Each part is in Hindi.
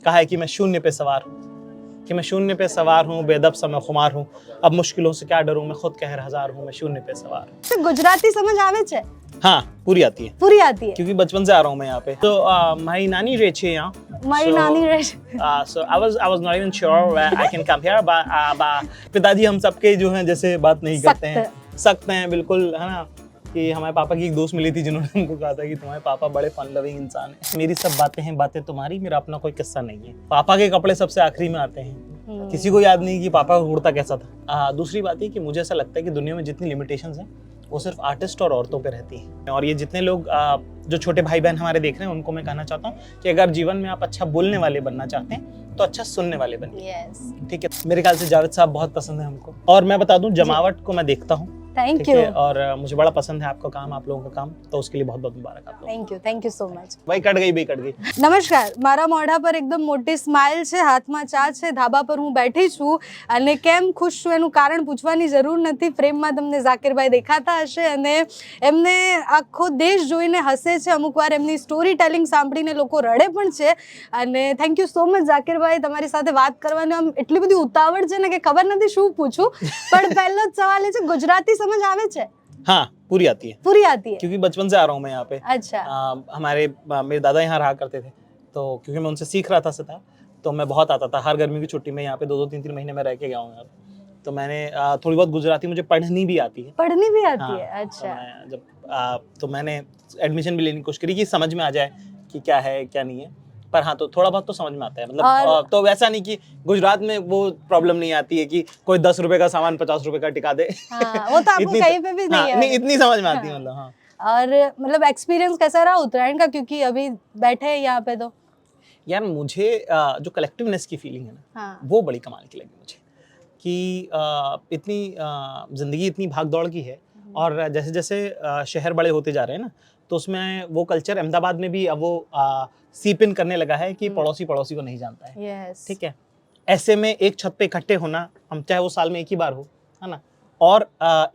कहा है कि मैं शून्य पे सवार हूँ, कि मैं शून्य पे सवार हूँ, बेदब सा मैं खुमार हूँ, अब मुश्किलों से क्या डरूं, मैं खुद कहर हजार हूँ, मैं शून्य पे सवार हूँ। तो गुजराती समझ आवे छे? हाँ, पूरी आती है, पूरी आती है क्योंकि बचपन से आ रहा हूँ मैं यहाँ पे। तो मारी नानी रहे छे यहाँ। मारी नानी रहे। So I was not even sure where I can come here, but पिताजी हम सबके जो हैं जैसे बात नहीं करते हैं, सख्त हैं बिल्कुल, है ना। कि हमारे पापा की एक दोस्त मिली थी जिन्होंने हमको कहा था कि तुम्हारे पापा बड़े फन लविंग इंसान हैं। मेरी सब बातें हैं बातें तुम्हारी, मेरा अपना कोई किस्सा नहीं है। पापा के कपड़े सबसे आखिरी में आते हैं, किसी को याद नहीं कि पापा का कुर्ता कैसा था। दूसरी बात ये कि मुझे ऐसा लगता है कि दुनिया में जितनी लिमिटेशंस हैं वो सिर्फ आर्टिस्ट और औरतों पे रहती हैं। और ये जितने लोग जो छोटे भाई बहन हमारे देख रहे हैं उनको मैं कहना चाहता हूँ कि अगर जीवन में आप अच्छा बोलने वाले बनना चाहते हैं तो अच्छा सुनने वाले बनिए। ठीक है, मेरे ख्याल से जावेद साहब बहुत पसंद है हमको, और मैं बता दूं जमावट को मैं देखता हूँ। Thank you. और मुझे बड़ा पसंद है आपका काम, आप लोगों का काम, तो उसके लिए बहुत बहुत मुबारक आप लोगों। Thank you so much. भाई कट गई। નમસ્કાર, મારા મોઢા પર એકદમ મોટી સ્માઇલ છે, હાથમાં ચા છે, ધાબા પર હું બેઠી છું અને કેમ ખુશ છું એનું કારણ પૂછવાની જરૂર નથી। ફ્રેમમાં તમને ઝાકિરભાઈ દેખાતા હશે અને એમને આખો દેશ જોઈને હસે છે, અમુક વાર એમની સ્ટોરી ટેલિંગ સાંભળીને લોકો રડે પણ છે। અને થેન્ક યુ સો મચ ઝાકિરભાઈ, તમારી સાથે વાત કરવાની આમ એટલી બધી ઉતાવળ છે ને કે ખબર નથી શું પૂછું, પણ પહેલો જ સવાલ એ છે, ગુજરાતી समझ आवे छे? हाँ, पूरी आती है। पूरी आती है, क्योंकि बचपन से आ रहा हूँ मैं यहाँ पे। अच्छा। मेरे दादा यहाँ रहा करते थे, तो क्योंकि मैं उनसे सीख रहा था सितार, तो मैं बहुत आता था। हर गर्मी की छुट्टी में यहाँ पे 2-2 3-3 महीने में रह के गया हूँ यहाँ पे। तो मैंने थोड़ी बहुत गुजराती मुझे पढ़नी भी आती है। पढ़नी भी आती हाँ, है, अच्छा। तो मैंने एडमिशन भी लेने की कोशिश करी कि समझ में आ जाए कि क्या है क्या नहीं है, पर हाँ तो थोड़ा बहुत तो समझ में आता है। मतलब तो वैसा नहीं कि गुजरात में वो प्रॉब्लम नहीं आती है कि कोई 10 रुपए का सामान 50 रुपए का टिका दे। हाँ, वो तो आपको कहीं पे भी नहीं है। नहीं, इतनी समझ में आती है मतलब। हाँ, और मतलब एक्सपीरियंस कैसा रहा उत्तरायण का, क्योंकि अभी बैठे हैं यहाँ पे तो? यार मुझे जो कलेक्टिवनेस की फीलिंग है ना, हाँ। वो बड़ी कमाल की लगी मुझे, कि इतनी जिंदगी इतनी भाग दौड़ की है, और जैसे जैसे शहर बड़े होते जा रहे हैं ना, तो उसमें वो कल्चर अहमदाबाद में भी अब वो सीप इन करने लगा है कि पड़ोसी पड़ोसी को नहीं जानता है। यस। ठीक है, ऐसे में एक छत पे इकट्ठे होना, हम चाहे वो साल में एक ही बार हो, है ना, और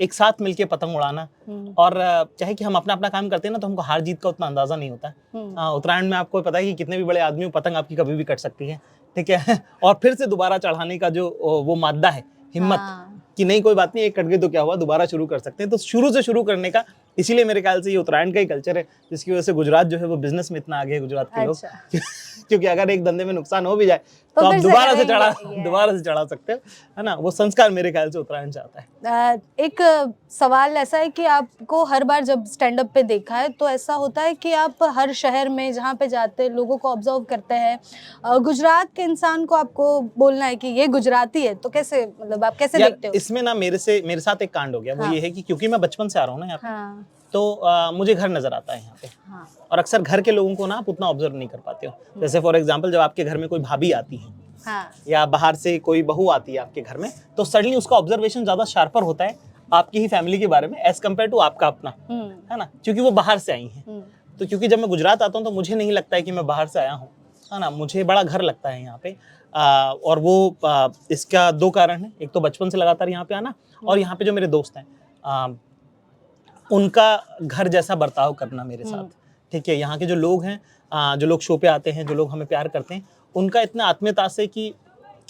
एक साथ मिलके पतंग उड़ाना, और चाहे कि हम अपना अपना काम करते हैं ना, तो हमको हार जीत का उतना अंदाजा नहीं होता। उत्तरायण में आपको पता है कि कितने भी बड़े आदमी हो, पतंग आपकी कभी भी कट सकती है। ठीक है, और फिर से दोबारा चढ़ाने का जो वो मादा है, हिम्मत, कि नहीं कोई बात नहीं, एक कट गई तो क्या हुआ, दोबारा शुरू कर सकते हैं। तो शुरू से शुरू करने का, इसीलिए मेरे ख्याल से ये उत्तरायण का ही कल्चर है, जिसकी वजह से गुजरात जो है वो बिजनेस में इतना आगे है, गुजरात के लोग। क्योंकि अगर एक धंधे में नुकसान हो भी जाए तो आप दोबारा से चढ़ा सकते हो, है ना। वो संस्कार मेरे ख्याल से उत्तरायण से आता है। एक सवाल ऐसा है कि आपको हर बार जब स्टैंड अप पे देखा है तो ऐसा होता है कि आप हर शहर में जहाँ पे जाते हैं लोगों को ऑब्जर्व करते हैं, गुजरात के इंसान को आपको बोलना है कि ये गुजराती है, तो कैसे, मतलब आप कैसे देखते हो? इसमें ना मेरे साथ एक कांड हो गया। वो ये है कि क्योंकि मैं बचपन से आ रहा हूँ ना यहाँ पे, तो मुझे घर नजर आता है यहाँ पे। हाँ। और अक्सर घर के लोगों को ना आप उतना ऑब्जर्व नहीं कर पाते हो। जैसे फॉर एग्जांपल जब आपके घर में कोई भाभी आती है, हाँ, या बाहर से कोई बहू आती है आपके घर में, तो सडनली उसका ऑब्जर्वेशन ज्यादा शार्पर होता है आपकी ही फैमिली के बारे में एज कम्पेयर टू आपका अपना, है ना, क्योंकि वो बाहर से आई है। तो क्योंकि जब मैं गुजरात आता हूँ तो मुझे नहीं लगता है कि मैं बाहर से आया हूँ, है ना, मुझे बड़ा घर लगता है यहाँ पे। और वो इसका 2 कारण है। एक तो बचपन से लगातार यहाँ पे आना, और यहाँ पे जो मेरे दोस्त हैं उनका घर जैसा बर्ताव करना मेरे साथ। ठीक है, यहाँ के जो लोग हैं, जो लोग शो पे आते हैं, जो लोग हमें प्यार करते हैं, उनका इतना आत्मीयता से कि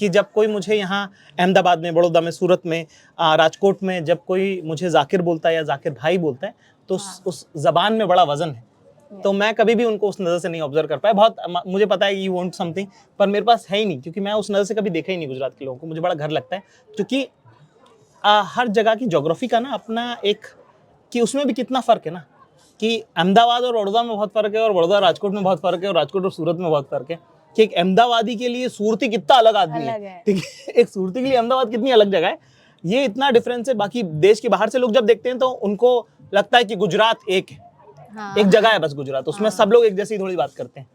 जब कोई मुझे यहाँ अहमदाबाद में, बड़ौदा में, सूरत में, राजकोट में जब कोई मुझे जाकिर बोलता है या जाकिर भाई बोलता है, तो उस जबान में बड़ा वजन है। तो मैं कभी भी उनको उस नज़र से नहीं ऑब्जर्व कर पाया। बहुत मुझे पता है कि यू वांट समथिंग, पर मेरे पास है ही नहीं, क्योंकि मैं उस नज़र से कभी देखा ही नहीं गुजरात के लोगों को। मुझे बड़ा घर लगता है, क्योंकि हर जगह की ज्योग्राफी का ना अपना एक, कि उसमें भी कितना फ़र्क है ना, कि अहमदाबाद और बड़ौदा में बहुत फ़र्क है, और बड़ौदा राजकोट में बहुत फ़र्क है, और राजकोट और सूरत में बहुत फ़र्क है, कि एक अहमदाबादी के लिए सूरती कितना अलग आदमी है। ठीक है, एक सूरती के लिए अहमदाबाद कितनी अलग जगह है, ये इतना डिफरेंस है। बाकी देश के बाहर से लोग जब देखते हैं तो उनको लगता है कि गुजरात एक है, हाँ, एक जगह है बस गुजरात, उसमें सब लोग एक जैसी थोड़ी बात करते हैं।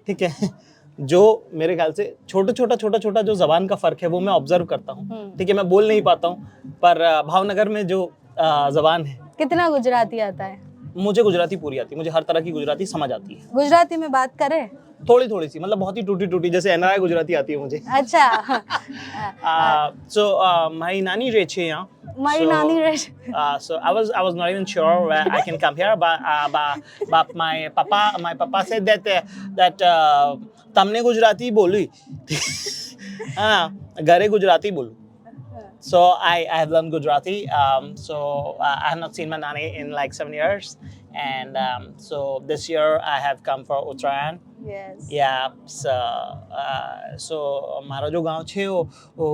ठीक है, जो मेरे ख्याल से छोटा जो जबान का फ़र्क है वो मैं ऑब्जर्व करता हूँ। ठीक है, मैं बोल नहीं पाता हूँ, पर भावनगर में जो जबान है। कितना गुजराती आता है? मुझे गुजराती पूरी आती है, मुझे हर तरह की गुजराती समझ आती है। गुजराती में बात करें? थोड़ी सी, मतलब बहुत ही टूटी, जैसे एनआरआई गुजराती आती है मुझे। अच्छा। So मारी नानी रहे छे यहाँ। मारी नानी रहे। So I was not even sure where I can come here, but my papa said that તમને ગુજરાતી બોલી હા ઘરે ગુજરાતી બોલું. So I have learned Gujarati. So I have not seen my nanny in like 7 years, and so this year I have come for Uttarayan. Yes. Yeah. So મારો जो गांव છે वो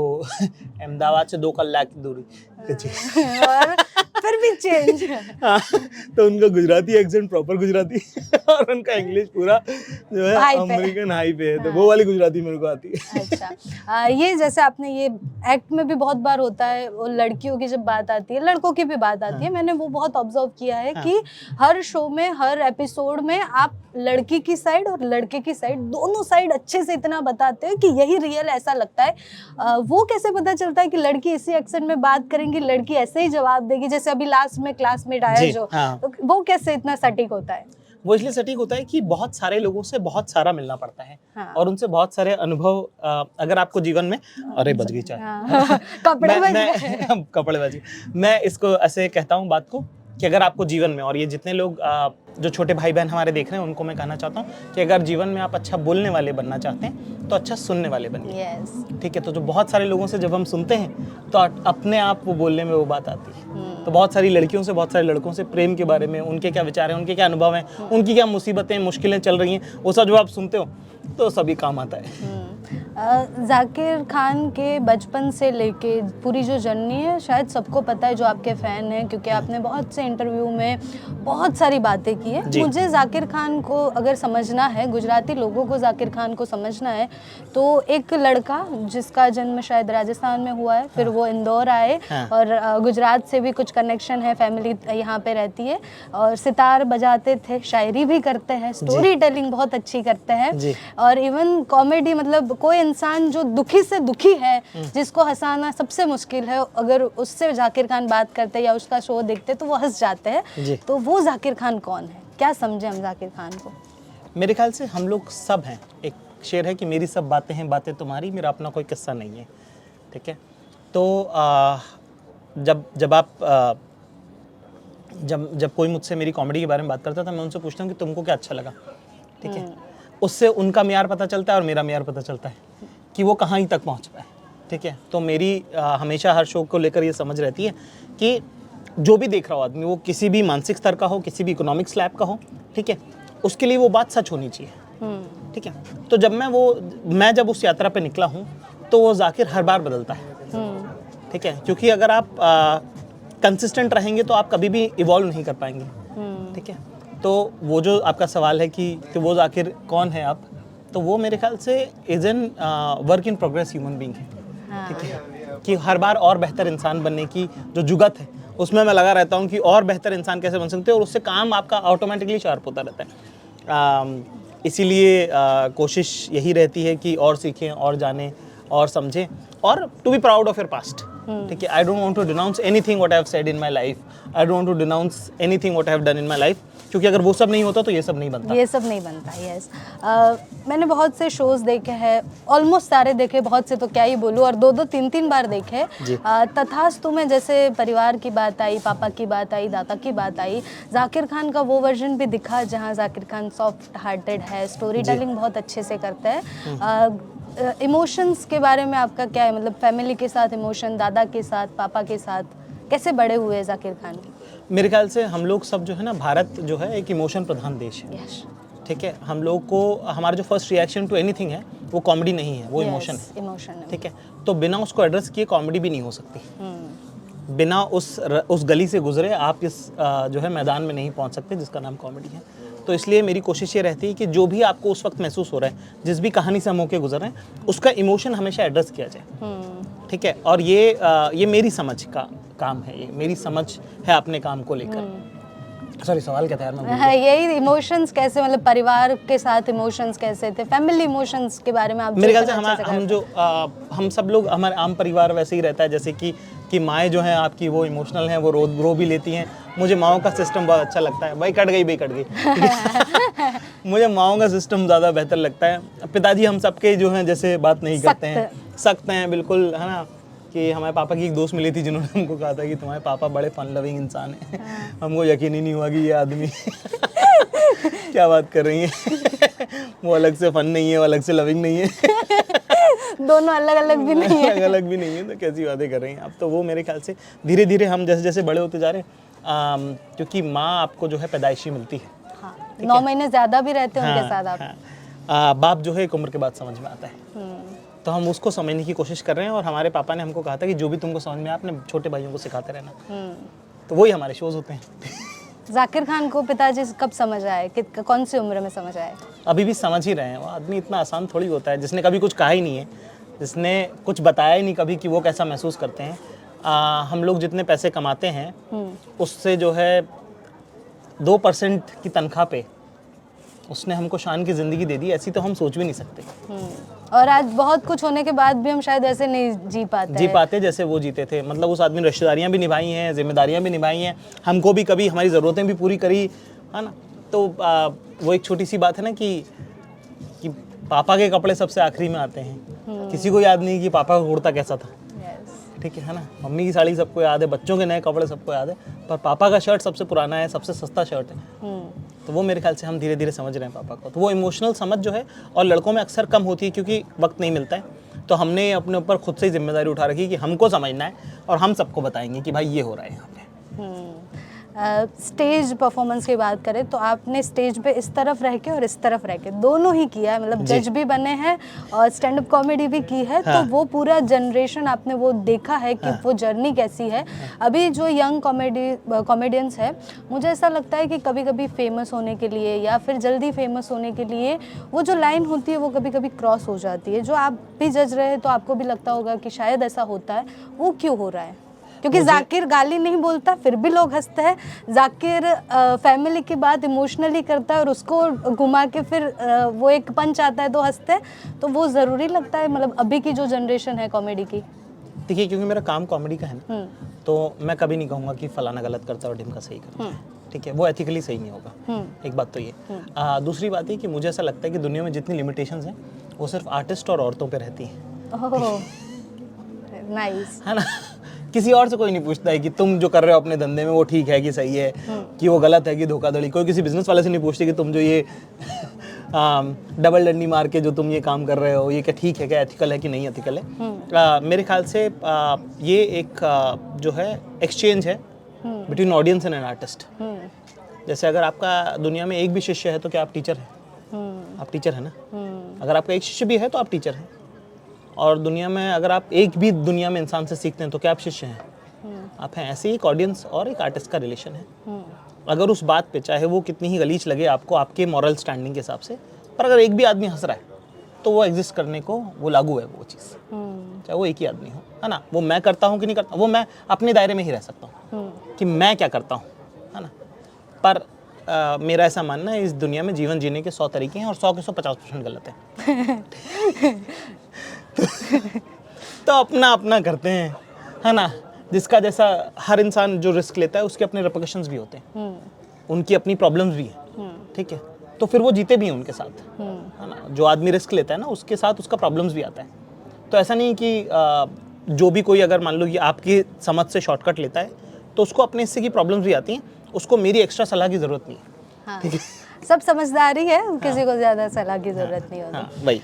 अहमदाबाद से 2 कलाक की दूरी पे છે. और फिर भी चेंज. हाँ, तो उनका गुजराती एक्सेंट प्रॉपर गुजराती और उनका इंग्लिश पूरा जो है हाई पे. अमेरिकन हाई पे है, तो वो वाली गुजराती मेरे को आती है. अच्छा, ये जैसे आपने ये एक्ट में भी बहुत बार होता है, वो लड़कियों की जब बात आती है, लड़कों की भी बात आती है, मैंने वो बहुत ऑब्जर्व किया है कि हर शो में, हर एपिसोड में आप लड़की की साइड और लड़के की साइड, दोनों साइड अच्छे से इतना बताते हैं कि यही रियल ऐसा लगता है. वो कैसे पता चलता है कि लड़की इसी एक्सेंट में बात करेंगी, लड़की ऐसे ही जवाब देगी, जैसे अभी लास्ट में क्लासमेट आया जो, तो वो कैसे इतना सटीक होता है? वो इसलिए सटीक होता है कि बहुत सारे लोगों से बहुत सारा मिलना पड़ता है. और उनसे बहुत सारे अनुभव, अगर आपको जीवन में, अरे बच गई चाय, कपड़े बच गए. कपड़े बच गए. मैं इसको ऐसे कहता हूँ बात को कि अगर आपको जीवन में, और ये जितने लोग जो छोटे भाई बहन हमारे देख रहे हैं उनको मैं कहना चाहता हूँ कि अगर जीवन में आप अच्छा बोलने वाले बनना चाहते हैं तो अच्छा सुनने वाले बनिए. ठीक है. तो जो बहुत सारे लोगों से जब हम सुनते हैं तो अपने आप वो बोलने में वो बात आती है. तो बहुत सारी लड़कियों से, बहुत सारे लड़कों से प्रेम के बारे में, उनके क्या विचार हैं, उनके क्या अनुभव हैं, उनकी क्या मुसीबतें, मुश्किलें चल रही हैं, वो सब जब आप सुनते हो तो सभी काम आता है. जाकिर खान के बचपन से लेके पूरी जो जर्नी है शायद सबको पता है जो आपके फ़ैन हैं, क्योंकि आपने बहुत से इंटरव्यू में बहुत सारी बातें की है. मुझे जाकिर खान को अगर समझना है, गुजराती लोगों को जाकिर खान को समझना है, तो एक लड़का जिसका जन्म शायद राजस्थान में हुआ है, फिर वो इंदौर आए, और गुजरात से भी कुछ कनेक्शन है, फैमिली यहाँ पे रहती है, और सितार बजाते थे, शायरी भी करते हैं, स्टोरी टेलिंग बहुत अच्छी करते हैं, और इवन कॉमेडी, मतलब कोई इंसान जो दुखी से दुखी है, जिसको हंसाना सबसे मुश्किल है, अगर उससे जाकिर खान बात करते या उसका शो देखते तो वो हंस जाते हैं. तो वो जाकिर खान कौन है? क्या समझे हम जाकिर खान को? मेरे ख्याल से हम लोग सब हैं. एक शेर है कि मेरी सब बातें हैं बातें तुम्हारी, मेरा अपना कोई किस्सा नहीं है. ठीक है. तो जब कोई मुझसे मेरी कॉमेडी के बारे में बात करता था, मैं उनसे पूछता हूँ कि तुमको क्या अच्छा लगा. ठीक है. उससे उनका म्यार पता चलता है और मेरा म्यार पता चलता है कि वो कहाँ ही तक पहुँच पाए. ठीक है. तो मेरी हमेशा हर शो को लेकर ये समझ रहती है कि जो भी देख रहा हो आदमी, वो किसी भी मानसिक स्तर का हो, किसी भी इकोनॉमिक स्लैब का हो, ठीक है, उसके लिए वो बात सच होनी चाहिए. ठीक है. तो मैं जब उस यात्रा पे निकला हूँ तो वो जाकिर हर बार बदलता है. ठीक है. क्योंकि अगर आप कंसिस्टेंट रहेंगे तो आप कभी भी इवॉल्व नहीं कर पाएंगे. ठीक है. तो वो जो आपका सवाल है कि वो जाकिर कौन है आप, तो वो मेरे ख्याल से is an work in progress human being है. ठीक है. कि हर बार और बेहतर इंसान बनने की जो जुगत है उसमें मैं लगा रहता हूँ कि और बेहतर इंसान कैसे बन सकते हैं, और उससे काम आपका ऑटोमेटिकली शार्प होता रहता है. इसीलिए कोशिश यही रहती है कि और सीखें और जानें और समझें, और to be proud of your past. ठीक है. I don't want to denounce anything what I have said in my life. I don't want to denounce anything what I have done in my life, क्योंकि अगर वो सब नहीं होता तो ये सब नहीं बनता. यस. मैंने बहुत से शोज देखे हैं, ऑलमोस्ट सारे देखे, बहुत से तो क्या ही बोलूँ, और 2-2, 3-3 बार देखे. तथास्तु में जैसे परिवार की बात आई, पापा की बात आई, दादा की बात आई, जाकिर खान का वो वर्जन भी दिखा जहाँ जाकिर खान सॉफ्ट हार्टेड है, स्टोरी टेलिंग बहुत अच्छे से करता है. इमोशंस के बारे में आपका क्या है, मतलब फैमिली के साथ इमोशन, दादा के साथ, पापा के साथ, कैसे बड़े हुए जाकिर खान? मेरे ख्याल से हम लोग सब जो है ना, भारत जो है एक इमोशन प्रधान देश है. ठीक है. हम लोग को, हमारा जो फर्स्ट रिएक्शन टू एनीथिंग है वो कॉमेडी नहीं है, वो इमोशन है. ठीक है. तो बिना उसको एड्रेस किए कॉमेडी भी नहीं हो सकती. बिना उस गली से गुजरे आप इस जो है मैदान में नहीं पहुंच सकते जिसका नाम कॉमेडी है. तो इसलिए मेरी कोशिश ये रहती है कि जो भी आपको उस वक्त महसूस हो रहा है, जिस भी कहानी से हम होके गुजर रहे हैं, उसका इमोशन हमेशा एड्रेस किया जाए. ठीक है. और ये मेरी समझ का काम है, ये मेरी समझ है अपने काम को लेकर. सॉरी, सवाल क्या था यार? मैं यही इमोशंस कैसे, मतलब परिवार के साथ इमोशंस कैसे थे, फैमिली इमोशंस के बारे में आप मेरे ख्याल से हम सब लोग, हमारे आम परिवार वैसे ही रहता है, जैसे कि माएँ जो हैं आपकी वो इमोशनल हैं, वो रो भी लेती हैं. मुझे माओं का सिस्टम बहुत अच्छा लगता है. भाई कट गई मुझे माओं का सिस्टम ज़्यादा बेहतर लगता है. पिताजी हम सबके जो हैं जैसे बात नहीं करते हैं, सख्त हैं बिल्कुल, है ना. कि हमारे पापा की एक दोस्त मिली थी जिन्होंने हमको कहा था कि तुम्हारे पापा बड़े फन लविंग इंसान हैं. हमको यकीन ही नहीं हुआ कि ये आदमी क्या बात कर रही है. वो अलग से फन नहीं है, वो अलग से लविंग नहीं है। दोनों अलग अलग भी नहीं है। अलग अलग भी नहीं है, तो कैसी बातें कर रही हैं आप। तो वो मेरे ख्याल से धीरे धीरे हम जैसे जैसे बड़े होते जा रहे हैं, क्योंकि माँ आपको जो है पैदाइशी मिलती है। हाँ, 9 महीने ज़्यादा भी रहते हैं उनके साथ आप। हाँ। बाप जो है एक उम्र के बाद समझ में आता है, तो हम उसको समझने की कोशिश कर रहे हैं। और हमारे पापा ने हमको कहा था कि जो भी तुमको समझ में आए अपने छोटे भाइयों को सिखाते रहना। तो वही हमारे शोज होते हैं। जाकिर खान को पिताजी कब समझ आए, कौन सी उम्र में समझ आए? अभी भी समझ ही रहे हैं। वो आदमी इतना आसान थोड़ी होता है जिसने कभी कुछ कहा ही नहीं है, जिसने कुछ बताया ही नहीं कभी कि वो कैसा महसूस करते हैं। हम लोग जितने पैसे कमाते हैं उससे जो है 2% की तनख्वाह पे उसने हमको शान की ज़िंदगी दे दी। ऐसी तो हम सोच भी नहीं सकते। और आज बहुत कुछ होने के बाद भी हम शायद ऐसे नहीं जी पाते जैसे वो जीते थे। मतलब उस आदमी ने रिश्तेदारियाँ भी निभाई हैं, जिम्मेदारियाँ भी निभाई हैं, हमको भी कभी हमारी ज़रूरतें भी पूरी करी, है ना। तो वो एक छोटी सी बात है ना कि पापा के कपड़े सबसे आखिरी में आते हैं। किसी को याद नहीं कि पापा का कुर्ता कैसा था, ठीक है ना। मम्मी की साड़ी सबको याद है, बच्चों के नए कपड़े सबको याद है, पर पापा का शर्ट सबसे पुराना है, सबसे सस्ता शर्ट है। तो वो मेरे ख्याल से हम धीरे धीरे समझ रहे हैं पापा को। तो वो इमोशनल समझ जो है, और लड़कों में अक्सर कम होती है क्योंकि वक्त नहीं मिलता है। तो हमने अपने ऊपर खुद से ही जिम्मेदारी उठा रखी कि हमको समझना है और हम सबको बताएंगे कि भाई ये हो रहा है यहाँ पे। स्टेज परफॉर्मेंस की बात करें तो आपने स्टेज पे इस तरफ रह के और इस तरफ रह के दोनों ही किया है। मतलब जज भी बने हैं और स्टैंड अप कॉमेडी भी की है। तो वो पूरा जनरेशन आपने वो देखा है कि वो जर्नी कैसी है। अभी जो यंग कॉमेडियंस है, मुझे ऐसा लगता है कि कभी कभी फेमस होने के लिए या फिर जल्दी फेमस होने के लिए वो जो लाइन होती है वो कभी कभी क्रॉस हो जाती है। जो आप भी जज रहे हैं तो आपको भी लगता होगा कि शायद ऐसा होता है। वो क्यों हो रहा है? क्योंकि जाकिर गाली नहीं बोलता फिर भी लोग हंसते हैं। जाकिर फैमिली की बात इमोशनली करता है और उसको घुमा के फिर वो एक पंच आता है तो हंसते हैं। तो वो ज़रूरी लगता है मतलब अभी की जो जनरेशन है कॉमेडी की? देखिए, क्योंकि मेरा काम कॉमेडी का है ना, तो मैं कभी नहीं कहूँगा कि फलाना गलत करता है और ढिमका सही करता है, ठीक है। वो एथिकली सही नहीं होगा। एक बात तो ये। दूसरी बात ये कि मुझे ऐसा लगता है कि दुनिया में जितनी लिमिटेशंस हैं वो सिर्फ आर्टिस्ट और औरतों पे रहती हैं। नाइस, है ना। किसी और से कोई नहीं पूछता है कि तुम जो कर रहे हो अपने धंधे में वो ठीक है कि सही है, कि वो गलत है कि धोखाधड़ी। कोई किसी बिजनेस वाले से नहीं पूछते कि तुम जो ये डबल डंडी मार के जो तुम ये काम कर रहे हो ये क्या ठीक है, क्या एथिकल है कि नहीं एथिकल है। मेरे ख्याल से ये एक जो है एक्सचेंज है between audience and an artist. जैसे अगर आपका दुनिया में एक भी शिष्य है तो क्या आप टीचर हैं? आप टीचर है ना। अगर आपका एक शिष्य भी है तो आप टीचर हैं। और दुनिया में अगर आप एक भी दुनिया में इंसान से सीखते हैं तो क्या आप शिष्य हैं? आप हैं। ऐसे ही एक ऑडियंस और एक आर्टिस्ट का रिलेशन है। अगर उस बात पे चाहे वो कितनी ही गलीच लगे आपको आपके मॉरल स्टैंडिंग के हिसाब से, पर अगर एक भी आदमी हंस रहा है तो वो एग्जिस्ट करने को वो लागू है वो चीज़, चाहे वो एक ही आदमी हो, है ना। वो मैं करता हूँ कि नहीं करता, वो मैं अपने दायरे में ही रह सकता हूँ कि मैं क्या करता हूँ, है ना। पर मेरा ऐसा मानना है इस दुनिया में जीवन जीने के 100 तरीके हैं और 100 के 150% गलत है। तो अपना अपना करते हैं, है ना। जिसका जैसा हर इंसान जो रिस्क लेता है उसके अपने रिपरकशंस भी होते हैं, उनकी अपनी प्रॉब्लम्स भी हैं, ठीक है। तो फिर वो जीते भी हैं उनके साथ, है ना। जो आदमी रिस्क लेता है ना उसके साथ उसका प्रॉब्लम्स भी आता है। तो ऐसा नहीं कि जो भी कोई अगर मान लो कि आपकी समझ से शॉर्टकट लेता है तो उसको अपने हिस्से की प्रॉब्लम्स भी आती हैं, उसको मेरी एक्स्ट्रा सलाह की ज़रूरत नहीं है, ठीक है। सब समझदारी है, किसी को ज़्यादा सलाह की ज़रूरत नहीं होती। भाई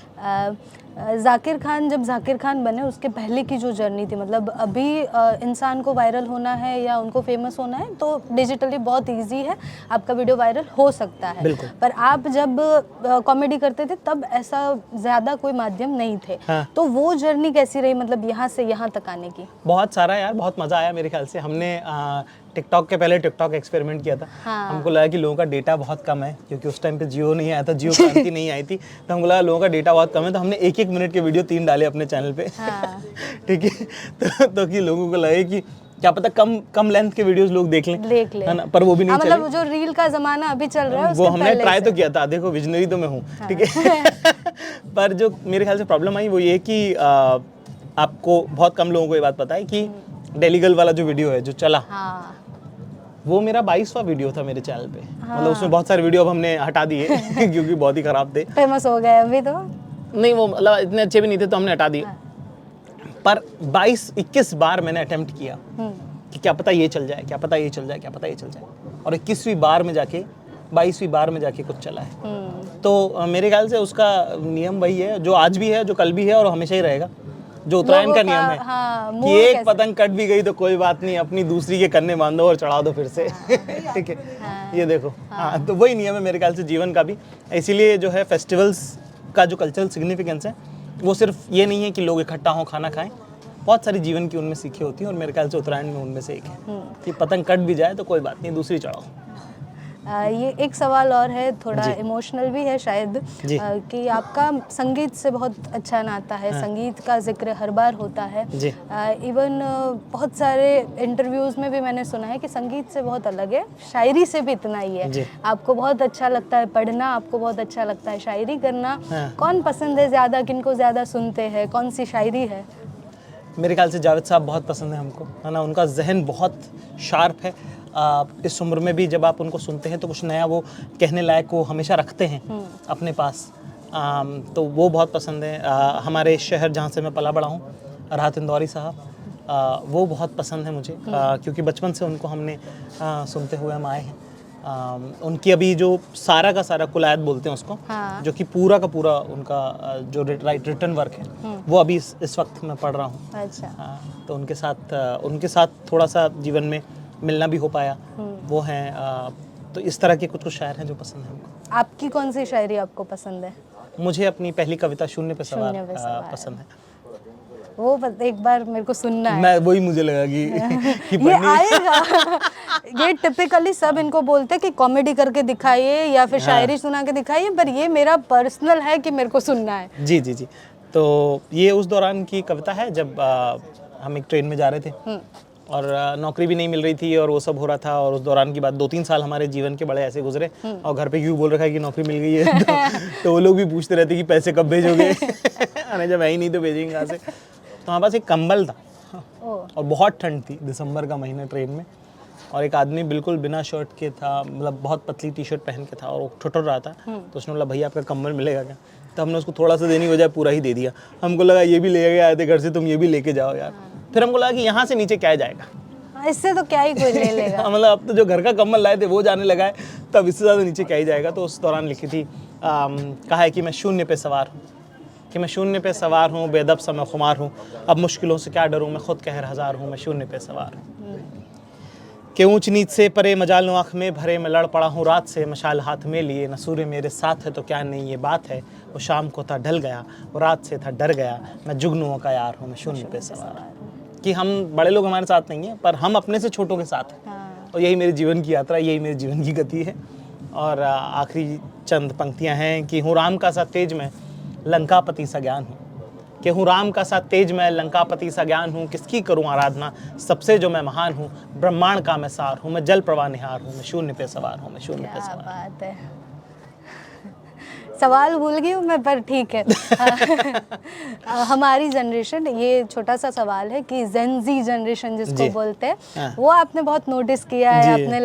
जाकिर खान जब जाकिर खान बने उसके पहले की जो जर्नी थी, मतलब अभी इंसान को वायरल होना है या उनको फेमस होना है तो डिजिटली बहुत इजी है, आपका वीडियो वायरल हो सकता है। पर आप जब कॉमेडी करते थे तब ऐसा ज़्यादा कोई माध्यम नहीं थे। तो वो जर्नी कैसी रही, मतलब यहाँ से यहाँ तक आने की? बहुत सारा यार, बहुत मज़ा आया मेरे ख्याल से। हमने टिकटॉक के पहले टिकटॉक एक्सपेरिमेंट किया था। हमको लगा कि लोगों का डेटा बहुत कम है क्योंकि उस टाइम पे जियो नहीं आया था, जियो क्रांति नहीं आई थी। तो हमको लगा लोगों का डेटा बहुत कम है, तो हमने 1-1 मिनट के वीडियो 3 डाले अपने चैनल पे। ठीक है। तो कि लोगों को लगे कि क्या पता कम लेंथ के वीडियोस लोग देख लें, है ना। पर वो भी नहीं चले। मतलब जो रील का जमाना अभी चल रहा है वो हमने ट्राई तो किया था। देखो विजनरी तो मैं हूँ, ठीक है। पर जो मेरे ख्याल से प्रॉब्लम आई वो ये कि आपको बहुत कम लोगों को ये बात पता है कि डेलीगल वाला जो वीडियो है जो चला, वो मेरा 22वां वीडियो था मेरे चैनल पे। मतलब उसमें बहुत सारे वीडियो अब हमने हटा दिए क्योंकि बहुत ही खराब थे। फेमस हो गए अभी तो नहीं, वो मतलब इतने अच्छे भी नहीं थे तो हमने हटा दिए। पर 22-21 बार मैंने अटेम्प्ट किया कि क्या पता ये चल जाए, क्या पता ये चल जाए, क्या पता ये चल जाए। और 21वीं बार में जाके 22वीं बार में जाके कुछ चला है। तो मेरे ख्याल से उसका नियम वही है जो आज भी है, जो कल भी है और हमेशा ही रहेगा, जो उत्तरायण का नियम है। हाँ, कि एक पतंग कट भी गई तो कोई बात नहीं, अपनी दूसरी के कन्ने बांधो और चढ़ा दो फिर से। ठीक है। ये देखो, हाँ, तो वही नियम है मेरे ख्याल से जीवन का भी। इसीलिए जो है फेस्टिवल्स का जो कल्चरल सिग्निफिकेंस है वो सिर्फ ये नहीं है कि लोग इकट्ठा हों, खाना खाएं, बहुत सारी जीवन की उनमें सीखें होती हैं और मेरे ख्याल से उत्तरायण में उनमें से एक है कि पतंग कट भी जाए तो कोई बात नहीं, दूसरी चढ़ाओ। ये एक सवाल और है, थोड़ा इमोशनल भी है शायद, कि आपका संगीत से बहुत अच्छा नाता है। संगीत का जिक्र हर बार होता है। इवन बहुत सारे इंटरव्यूज़ में भी मैंने सुना है कि संगीत से बहुत अलग है, शायरी से भी इतना ही है। आपको बहुत अच्छा लगता है पढ़ना, आपको बहुत अच्छा लगता है शायरी करना। कौन पसंद है ज़्यादा, किनको ज़्यादा सुनते हैं, कौन सी शायरी है? मेरे ख्याल से जावेद साहब बहुत पसंद है हमको, है ना। उनका जहन बहुत शार्प है। इस उम्र में भी जब आप उनको सुनते हैं तो कुछ नया वो कहने लायक वो हमेशा रखते हैं अपने पास। तो वो बहुत पसंद है। हमारे शहर जहाँ से मैं पला बड़ा हूँ, राहत इंदौरी साहब, वो बहुत पसंद है मुझे, क्योंकि बचपन से उनको हमने सुनते हुए हम आए हैं। उनकी अभी जो सारा का सारा कुलायत बोलते हैं उसको, जो कि पूरा का पूरा उनका जो रिटर्न वर्क है वो अभी इस वक्त मैं पढ़ रहा हूँ। अच्छा। तो उनके साथ थोड़ा सा जीवन में मिलना भी हो पाया। वो हैं, तो इस तरह के कुछ शायर हैं जो पसंद है हमको। आपकी कौन सी शायरी आपको पसंद है? मुझे अपनी पहली कविता शून्य पे सवार पसंद है। वो एक बार मेरे को सुनना है। मैं वही मुझे लगा कि ये आएगा। ये टिपिकली सब इनको बोलते हैं कि कॉमेडी करके दिखाइए या फिर शायरी सुना के दिखाइए, पर ये मेरा पर्सनल है कि मेरे को सुनना है। जी जी जी। तो ये उस दौरान की कविता है जब हम एक ट्रेन में जा रहे थे और नौकरी भी नहीं मिल रही थी और वो सब हो रहा था। और उस दौरान की बात 2-3 साल हमारे जीवन के बड़े ऐसे गुजरे और घर पे क्यों बोल रखा है कि नौकरी मिल गई है। तो वो लोग भी पूछते रहते कि पैसे कब भेजोगे। अरे जब है ही नहीं तो भेजेंगे कहाँ से। तो हमारे पास एक कंबल था और बहुत ठंड थी, दिसंबर का महीना, ट्रेन में। और एक आदमी बिल्कुल बिना शर्ट के था, मतलब बहुत पतली टी-शर्ट पहन के था और वो ठुठुर रहा था। तो उसने बोला भैया आपका कंबल मिलेगा क्या? तो हमने उसको थोड़ा सा देने की बजाय पूरा ही दे दिया। हमको लगा ये भी ले आए थे घर से, तुम ये भी लेके जाओ यार। फिर हमको लगा कि यहाँ से नीचे क्या जाएगा, इससे तो क्या ही कोई ले लेगा। मतलब अब तो जो घर का कंबल लाए थे वो जाने लगा है, तब इससे ज़्यादा नीचे क्या ही जाएगा। तो उस दौरान लिखी थी, कहा है कि मैं शून्य पे सवार हूँ, कि मैं शून्य पे सवार हूँ, बेदब सा मैं खुमार हूँ, अब मुश्किलों से क्या डरूँ, मैं खुद कहर हजार हूँ, मैं शून्य पे सवार हूँ। कि ऊंच नीच से परे मजाल आँख में भरे, मैं लड़ पड़ा हूँ रात से मशाल हाथ में लिए, न सूर्य मेरे साथ है तो क्या नहीं ये बात है, वो शाम को था ढल गया, वो रात से था डर गया, मैं जुगनुओं का यार हूँ, मैं शून्य पे सवार हूँ। कि हम बड़े लोग हमारे साथ नहीं हैं, पर हम अपने से छोटों के साथ हैं। और यही मेरे जीवन की यात्रा, यही मेरे जीवन की गति है। और आखिरी चंद पंक्तियां हैं कि हूँ राम का सा तेज मैं लंकापति सा ज्ञान हूँ, कि हूँ राम का सा तेज मैं लंकापति सा ज्ञान हूँ, किसकी करूँ आराधना सबसे जो मैं महान हूँ, ब्रह्मांड का मैं सार हूँ, मैं जल प्रवाह निहार हूँ, मैं शून्य पे सवार हूँ, मैं शून्य पे सवार। बात है। सवाल भूल गई हूँ मैं, पर ठीक है। हमारी जनरेशन, ये छोटा सा सवाल है कि जेन-ज़ी जनरेशन जिसको बोलते हैं, वो आपने बहुत नोटिस किया है, आपने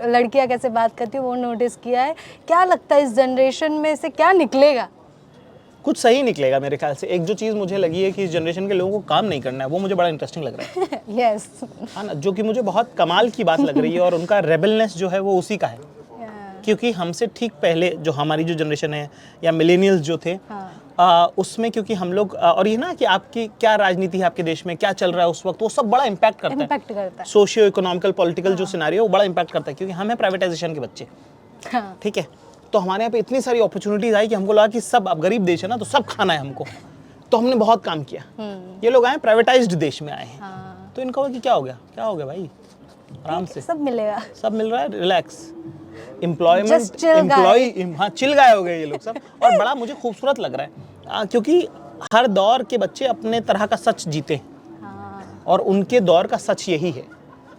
लड़कियाँ कैसे बात करती है वो नोटिस किया है। क्या लगता है इस जनरेशन में से क्या निकलेगा? कुछ सही निकलेगा मेरे ख्याल से। एक जो चीज़ मुझे लगी है कि इस जनरेशन के लोगों को काम नहीं करना है, वो मुझे बड़ा इंटरेस्टिंग लग रहा है। यस। हाँ ना, जो कि मुझे बहुत कमाल की बात लग रही है। और उनका रेबलनेस जो है वो उसी का है, क्योंकि हमसे ठीक पहले जो हमारी जो जनरेशन है या मिलेनियल्स जो थे, उसमें क्योंकि हम लोग और ये ना कि आपकी क्या राजनीति है आपके देश में, क्या चल रहा है उस वक्त, वो सब बड़ा इम्पैक्ट करता है। सोशियो इकोनॉमिकल पॉलिटिकल जो सिनेरियो वो बड़ा इम्पैक्ट करता है, क्योंकि हम है प्राइवेटाइजेशन के बच्चे। ठीक है, तो हमारे यहाँ पे इतनी सारी अपॉर्चुनिटीज आई कि हमको लगा कि सब, अब गरीब देश है ना तो सब खाना है हमको, तो हमने बहुत काम किया। ये लोग आए प्राइवेटाइज्ड देश में आए हैं, तो इनको कि क्या हो गया भाई, आराम से सब मिलेगा, सब मिल रहा है, रिलैक्स, एम्प्लॉयमेंट, हाँ चिल गाय हो गए ये लोग सब। और बड़ा मुझे खूबसूरत लग रहा है, क्योंकि हर दौर के बच्चे अपने तरह का सच जीते हैं, और उनके दौर का सच यही है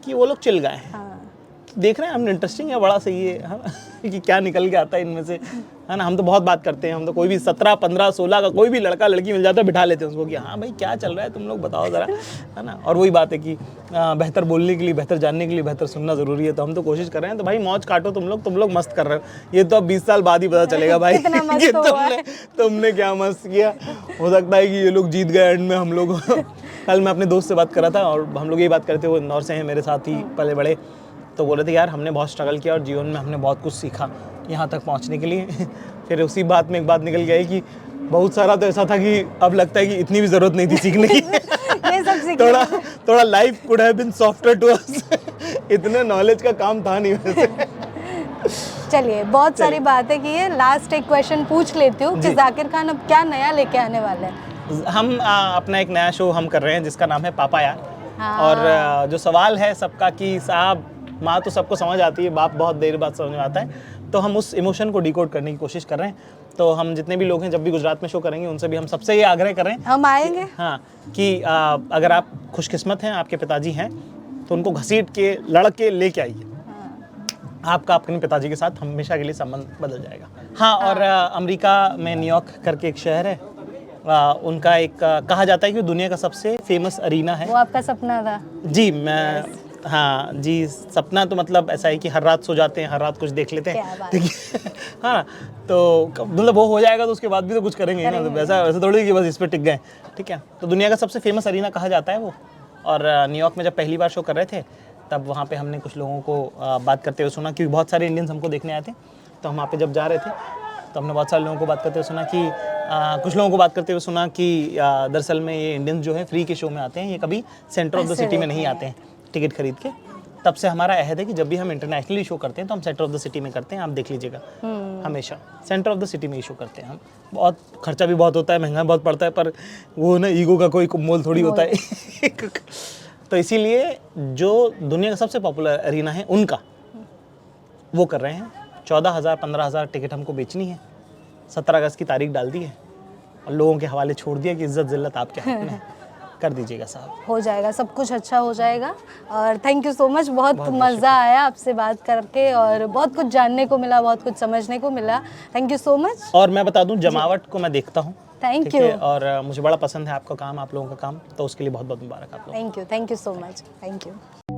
कि वो लोग चिल गए हैं। देख रहे हैं हम, इंटरेस्टिंग है, बड़ा सही है कि क्या निकल के आता है इनमें से, है ना। हम तो बहुत बात करते हैं, हम तो कोई भी 17, 15, 16 का कोई भी लड़का लड़की मिल जाता है, बिठा लेते हैं उसको कि हाँ भाई क्या चल रहा है, तुम लोग बताओ ज़रा, है ना। और वही बात है कि बेहतर बोलने के लिए, बेहतर जानने के लिए बेहतर सुनना ज़रूरी है, तो हम तो कोशिश कर रहे हैं। तो भाई मौज काटो तुम लोग मस्त कर रहे हो। ये तो अब 20 साल बाद ही पता चलेगा भाई कि तुमने क्या मस्त किया। हो सकता है कि ये लोग जीत गए एंड में, हम लोग कल मैं अपने दोस्त से बात कर रहा था और हम लोग यही बात करते, वो इंदौर से हैं, मेरे साथ ही पले बड़े, तो बोल रहे थे यार हमने बहुत स्ट्रगल किया और जीवन में हमने बहुत कुछ सीखा यहाँ तक पहुँचने के लिए। फिर उसी बात में एक बात निकल गई कि बहुत सारा तो ऐसा था कि अब लगता है कि इतनी भी ज़रूरत नहीं थी सीखने की। ये सब सीख थोड़ा life could have been softer to us. इतने नॉलेज का काम था नहीं वैसे। चलिए, बहुत सारी बातें की है, लास्ट एक क्वेश्चन पूछ लेती हूँ कि जाकिर खान अब क्या नया लेके आने वाले हैं? हम अपना एक नया शो हम कर रहे हैं जिसका नाम है पापा यार। हाँ। और जो सवाल है सबका कि साहब माँ तो सबको समझ आती है, बाप बहुत देर बाद समझ में आता है, तो हम उस इमोशन को डिकोड करने की कोशिश कर रहे हैं। तो हम जितने भी लोग हैं जब भी गुजरात में शो करेंगे उनसे भी हम सबसे ये आग्रह कर रहे हैं हम आएंगे। हाँ कि अगर आप खुशकिस्मत हैं, आपके पिताजी हैं, तो उनको घसीट के लड़के लेके आइए। आपका अपने पिताजी के साथ हमेशा के लिए संबंध बदल जाएगा। हाँ, और अमेरिका में न्यूयॉर्क करके एक शहर है, उनका एक कहा जाता है कि दुनिया का सबसे फेमस अरीना है। वो आपका सपना था? जी, मैं हाँ जी, सपना तो मतलब ऐसा है कि हर रात सो जाते हैं, हर रात कुछ देख लेते हैं, ठीक है। हाँ, तो मतलब वो हो जाएगा तो उसके बाद भी तो कुछ करेंगे ना, तो वैसा थोड़ी कि बस इस पर टिक गए, ठीक है। तो दुनिया का सबसे फेमस अरीना कहा जाता है वो। और न्यूयॉर्क में जब पहली बार शो कर रहे थे तब वहाँ पे हमने कुछ लोगों को बात करते हुए सुना, क्योंकि बहुत सारे इंडियंस हमको देखने आए थे। तो हम वहाँ पे जब जा रहे थे तो हमने बहुत सारे लोगों को बात करते हुए सुना कि कुछ लोगों को बात करते हुए सुना कि दरअसल में ये इंडियंस जो है फ्री के शो में आते हैं, ये कभी सेंटर ऑफ द सिटी में नहीं आते हैं टिकट खरीद के। तब से हमारा अहद है कि जब भी हम इंटरनेशनली शो करते हैं तो हम सेंटर ऑफ द सिटी में करते हैं। आप देख लीजिएगा, हमेशा सेंटर ऑफ द सिटी में ही शो करते हैं हम। बहुत खर्चा भी बहुत होता है, महंगा बहुत पड़ता है, पर वो ना ईगो का कोई मोल थोड़ी होता है। तो इसीलिए जो दुनिया का सबसे पॉपुलर अरीना है उनका वो कर रहे हैं। 14,000 15,000 टिकट हमको बेचनी है। 17 अगस्त की तारीख डाल दी है और लोगों के हवाले छोड़ दिया कि इज्जत जिल्लत आपके हाथ में है, कर दीजिएगा साहब। हो जाएगा, सब कुछ अच्छा हो जाएगा। और थैंक यू सो मच, बहुत मज़ा आया आपसे बात करके और बहुत कुछ जानने को मिला, बहुत कुछ समझने को मिला। Thank you so much. और मैं बता दूं, जमावट को मैं देखता हूँ, थैंक यू। और मुझे बड़ा पसंद है आपका काम, आप लोगों का काम, तो उसके लिए बहुत बहुत मुबारक आप लोगों को। Thank you so much, thank you.